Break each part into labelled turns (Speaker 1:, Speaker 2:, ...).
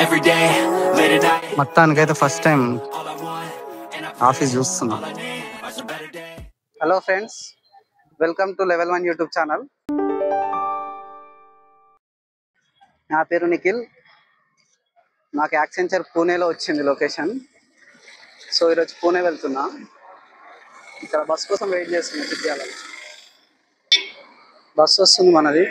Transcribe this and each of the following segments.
Speaker 1: every day, late at night.
Speaker 2: మొత్తానికైతే first time office చూస్తున్నా. Hello friends, welcome to level 1 YouTube channel. నా పేరు నిఖిల్. నాకు యాక్సెంచర్ పూణేలో వచ్చింది లొకేషన్. సో ఈరోజు పూణే వెళ్తున్నా. ఇక్కడ బస్ కోసం వెయిట్ చేస్తున్నా. చిట్యాల బస్ వస్తుంది మనది.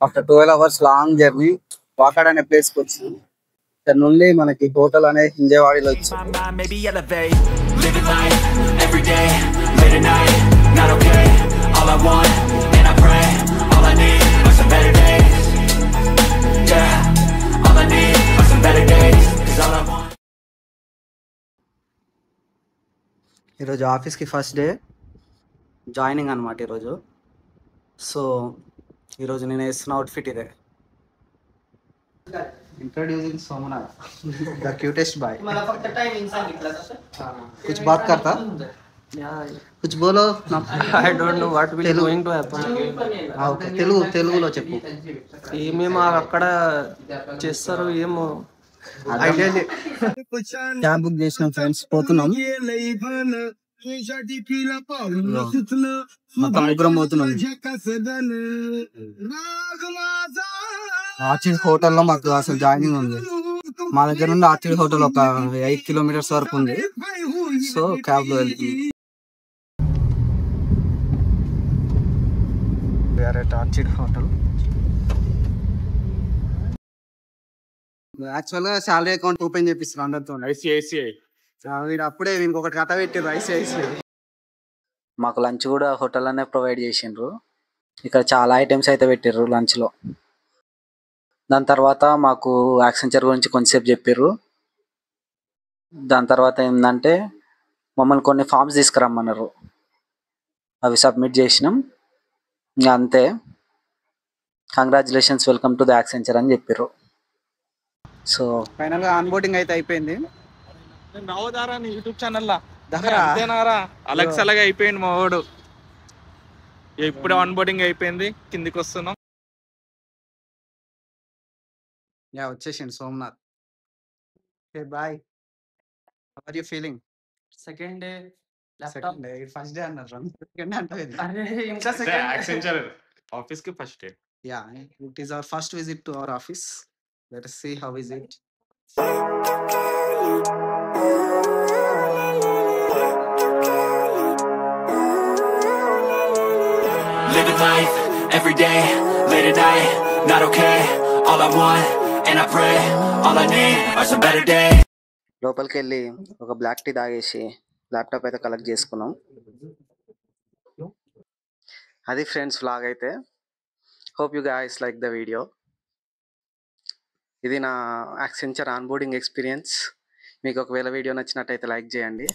Speaker 2: After 12 hours long journey Wakad అనే ప్లేస్కి వచ్చింది. ఇక్కడ నుండి మనకి హోటల్ అనే హింజేవాడిలో వచ్చింది. ఈరోజు ఆఫీస్కి ఫస్ట్ డే జాయినింగ్ అనమాట ఈరోజు. సో ఈరోజు నేను వేస్తున్న అవుట్ఫిట్ ఇదే. Introducing Somnath, the cutest boy. कुछ बात करता? कुछ बोलो.
Speaker 3: I don't know what will going to happen.
Speaker 2: Okay, తెలుగులో చెప్పు.
Speaker 3: ఏమేమో అక్కడ చేస్తారు ఏమో
Speaker 2: ఐడియా. క్యాబ్ బుక్ చేసినాం ఫ్రెండ్స్, పోతున్నాం. మొత్తం ముగ్గురం పోతున్నాం. ఆర్చిడ్ హోటల్లో మాకు అసలు జాయినింగ్ ఉంది. మా దగ్గర నుండి ఆర్చిడ్ హోటల్ ఒక 8 kilometers వరకు ఉంది. సో క్యాబ్ లో వెళ్తుంది. ఆర్చిడ్ హోటల్ యాక్చువల్ గా శాలరీ అకౌంట్ ఓపెన్ చేపిస్తారు అందరితో.
Speaker 3: ICICI
Speaker 2: వీడు అప్పుడే వీనికి ఒకటి కథ పెట్టారు. ICICI మాకు లంచ్ కూడా హోటల్ అనే ప్రొవైడ్ చేసిండ్రు. ఇక్కడ చాలా ఐటమ్స్ అయితే పెట్టారు లంచ్ లో. దాని తర్వాత మాకు యాక్సెంచర్ గురించి కొంచెంసేపు చెప్పారు. దాని తర్వాత ఏంటంటే మమ్మల్ని కొన్ని ఫామ్స్ తీసుకురమ్మన్నారు. అవి సబ్మిట్ చేసినాం. ఇంకా అంతే. Congratulations, welcome to the Accenture అని చెప్పారు. సో ఫైనల్ గా ఆన్బోర్డింగ్ అయితే అయిపోయింది.
Speaker 3: నవదారా యూట్యూబ్ ఛానల్ అంతేనారా అలెక్స్ అలాగే అయిపోయింది మా వాడు. ఇప్పుడే ఆన్బోర్డింగ్ అయిపోయింది, కిందికి వస్తున్నాం.
Speaker 2: యా వచ్చేసింది Somnath. Okay bye. How are you feeling?
Speaker 3: Second day
Speaker 2: second day, first day అన్నారు. సెకండ్ డే అంటే
Speaker 3: అరే ఇంకా సెకండ్
Speaker 1: యాక్సెంచర్ ఆఫీస్ కి first day.
Speaker 2: Yeah, it is our first visit to our office. Let us see how is it.
Speaker 1: Living life every day, late at night, not okay. All I want, and I pray, all I need are some better days.
Speaker 2: లోపలికి వెళ్ళి ఒక black tea తాగేసి laptop అయితే collect చేసుకున్నాం. అది friends vlog అయితే. Hope you guys like the video. ఇది నా యాక్సెంచర్ ఆన్బోర్డింగ్ ఎక్స్పీరియన్స్. మీకు ఒకవేళ వీడియో నచ్చినట్టయితే లైక్ చేయండి.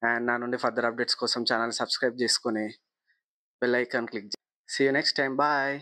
Speaker 2: అండ్ నా నుండి ఫర్దర్ అప్డేట్స్ కోసం ఛానల్ సబ్స్క్రైబ్ చేసుకొని బెల్ ఐకాన్ క్లిక్ చేయండి. See you next time. Bye.